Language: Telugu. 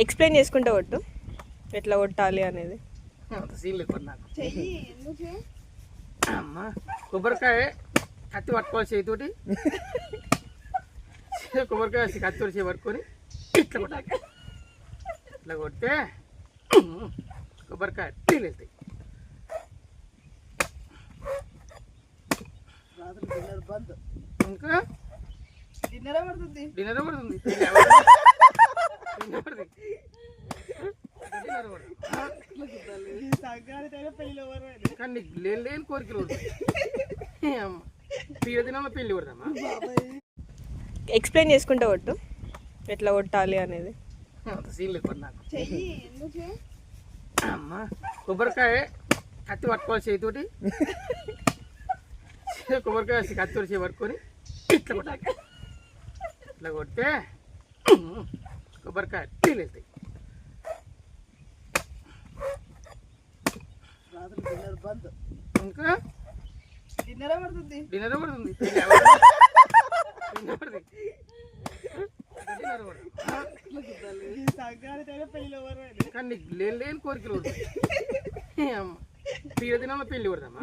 ఎక్స్ప్లెయిన్ చేసుకుంటే కొట్టు ఎట్లా కొట్టాలి అనేది. అంత సీన్ లేదు నాకు. అమ్మ కొబ్బరికాయ కత్తి పట్టుకోవాలి చేతితోటి, కొబ్బరికాయ కత్తితోటి చేయి పట్టుకొని ఇట్లా కొట్టాలి. ఇట్లా కొడితే కొబ్బరికాయ నీళ్ళు వెళ్తాయి. ఇంకా డిన్నర్ పడుతుంది. కానీ లేని కోరికలు దినంలో పెళ్లి కొడతామా. ఎక్స్ప్లెయిన్ చేసుకుంటే కొట్టు ఎట్లా కొట్టాలి అనేది. అంత సీన్ లేదు నాకు. అమ్మ కొబ్బరికాయ కత్తి పట్టుకోవాలి చేతితోటి, కొబ్బరికాయ కత్తితోటి చేయి పట్టుకొని ఇట్లా కొట్టాలి. ఇట్లా కొడితే కొబ్బరికాయ నీళ్ళు వెళ్తాయి. ఇంకా డిన్నర్ పడుతుంది. కానీ లేని కోరికలు దినంలో పెళ్లి కొడతామా.